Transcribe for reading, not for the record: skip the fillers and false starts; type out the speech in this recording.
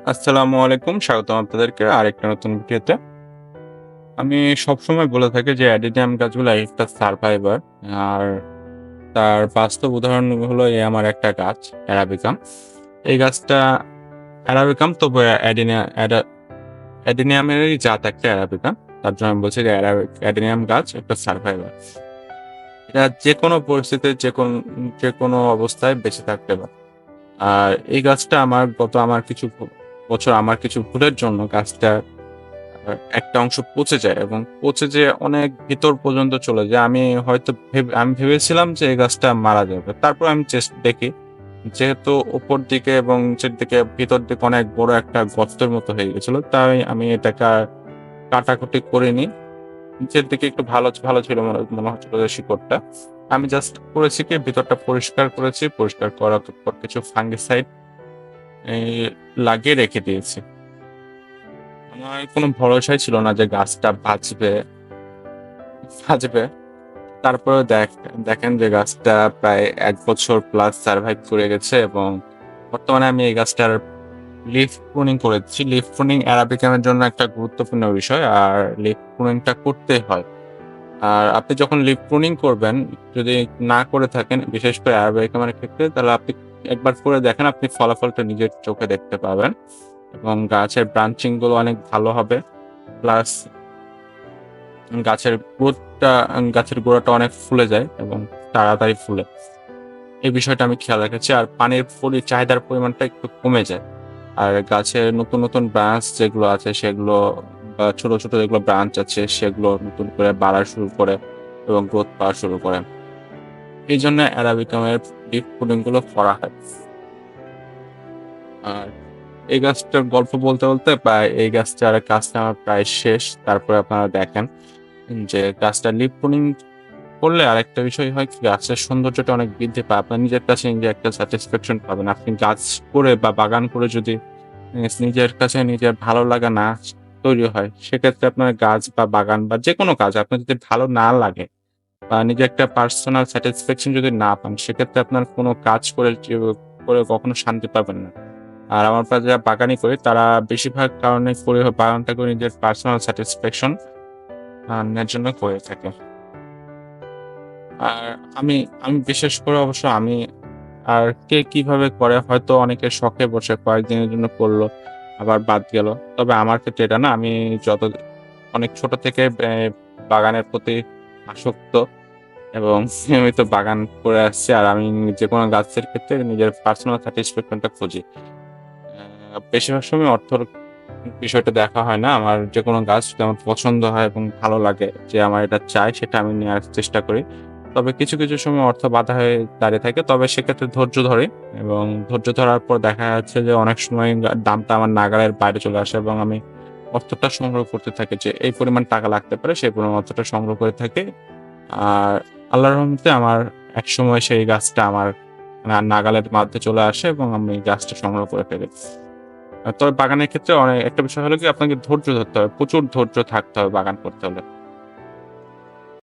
আসসালামু আলাইকুম। স্বাগতম আপনাদেরকে আরেকটা নতুন ভিডিওতে। আমি সবসময় বলে থাকি যে অ্যাডিনিয়াম গাছগুলো একেকটা সারভাইভার। আর তার বাস্তব উদাহরণ হলো আমার একটা গাছ অ্যারাবিকাম। এই গাছটা অ্যারাবিকাম তবে অ্যাডিনিয়ামেরই জাত একটা অ্যারাবিকাম। তার জন্য আমি বলছি যে অ্যাডিনিয়াম গাছ একটা সারভাইভার। এটা যেকোনো পরিস্থিতিতে যেকোনো অবস্থায় বেঁচে থাকতে পারে। আর এই গাছটা আমার কিছু বছর আমার কিছু ভুলের জন্য গাছটা একটা অংশ পচে যায় এবং পচে যেয়ে অনেক ভিতর পর্যন্ত চলে যায়। আমি ভেবেছিলাম যে এই গাছটা মারা যাবে। তারপর আমি দেখি যেহেতু উপর দিকে এবং নিচের দিকে ভিতর দিকে অনেক বড় একটা গর্তের মতো হয়ে গেছিল। তাই আমি এটাকে আর কাটাকুটি করিনি। নিচের দিকে একটু ভালো ভালো ছিল মনে হচ্ছিল যে শিকড়টা। আমি জাস্ট করেছি কি ভিতরটা পরিষ্কার করেছি। পরিষ্কার করার পর কিছু ফাঙ্গিসাইড লাগিয়ে রেখে দিয়েছি। আমার কোনো ভরসাই ছিল না যে গাছটা বাঁচবে। তারপরেও দেখেন যে গাছটা প্রায় ১ বছর প্লাস সারভাইভ করে গেছে এবং বর্তমানে আমি এই গাছটার লিফ প্রুনিং করেছি। লিফ প্রুনিং অ্যারাবিকামের জন্য একটা গুরুত্বপূর্ণ বিষয়। আর লিফ প্রুনিংটা করতে হয়। আর আপনি যখন লিফ প্রুনিং করবেন, যদি না করে থাকেন, বিশেষ করে অ্যারাবিকামের ক্ষেত্রে, তাহলে আপনি একবার করে দেখেন, আপনি ফলাফলটা নিজের চোখে দেখতে পাবেন এবং গাছের ব্রাঞ্চিং গুলো অনেক ভালো হবে। প্লাস গাছের গাছের গোড়াটা অনেক ফুলে যায় এবং তাড়াতাড়ি ফুলে। এই বিষয়টা আমি খেয়াল রেখেছি। আর পানির চাহিদার পরিমাণটা একটু কমে যায়। আর গাছের নতুন ব্রাঞ্চ যেগুলো আছে সেগুলো বা ছোট যেগুলো ব্রাঞ্চ আছে সেগুলো নতুন করে বাড়া শুরু করে এবং গ্রোথ পাওয়া শুরু করে। এইজন্য অ্যারাবিকামের লিফ প্রুনিং গুলো করা হয়। আর এই গাছটার গল্প বলতে প্রায় এই গাছটার কাজটা আমার প্রায় শেষ। তারপরে আপনারা দেখেন যে গাছটা লিফ প্রুনিং করলে আরেকটা বিষয় হয় কি গাছের সৌন্দর্যটা অনেক বৃদ্ধি পায়। আপনার নিজের কাছে নিজে একটা স্যাটিসফ্যাকশন পাবেন। আপনি গাছ করে বা বাগান করে যদি নিজের কাছে নিজের ভালো লাগা না তৈরি হয়, সেক্ষেত্রে আপনার গাছ বা বাগান বা যেকোনো কাজ আপনার যদি ভালো না লাগে বা নিজের একটা পার্সোনাল স্যাটিসফ্যাকশন যদি না পান, সেক্ষেত্রে আপনার কোনো কাজ করে কখনো শান্তি পাবেন না। আর আমার প্রায় যারা বাগানি করে তারা বেশিরভাগ কারণে বাগানটা করে নিজের পার্সোনাল স্যাটিসফ্যাকশন নেয়ার জন্য করে থাকে। আর আমি আমি বিশেষ করে অবশ্য আমি আর কে কিভাবে করে হয়তো অনেকে শখে বসে কয়েকদিনের জন্য করলো, আবার বাদ গেল। তবে আমার ক্ষেত্রে এটা না। আমি যত অনেক ছোট থেকে বাগানের প্রতি আসক্ত এবং নিয়মিত বাগান করে আসছি। আর আমি যেকোনো গাছের ক্ষেত্রে নিজের পার্সোনাল স্যাটিসফ্যাকশনটা খুঁজি। বেশিরভাগ সময় অর্থর বিষয়টা দেখা হয় না। আমার যেকোনো গাছ যদি আমার পছন্দ হয় এবং ভালো লাগে যে আমার এটা চাই, সেটা আমি নেয়ার চেষ্টা করি। তবে কিছু সময় অর্থ বাধা হয়ে দাঁড়িয়ে থাকে। তবে সেক্ষেত্রে ধৈর্য ধরি এবং ধৈর্য ধরার পর দেখা যাচ্ছে যে অনেক সময় দামটা আমার নাগালের বাইরে চলে আসে এবং আমি অর্থটা সংগ্রহ করতে থাকি যে এই পরিমাণ টাকা লাগতে পারে, সেই পরিমাণ অর্থটা সংগ্রহ করে থাকি। আর আল্লাহর রহমতে আমার একসময় সেই গাছটা আমার নাগালের মধ্যে চলে আসে এবং আমি গাছটা সংগ্রহ করে ফেলি। তবে বাগানের ক্ষেত্রে একটা বিষয় হলো কি আপনাকে ধৈর্য ধরতে হবে। প্রচুর ধৈর্য থাকতে হবে বাগান করতে হলে।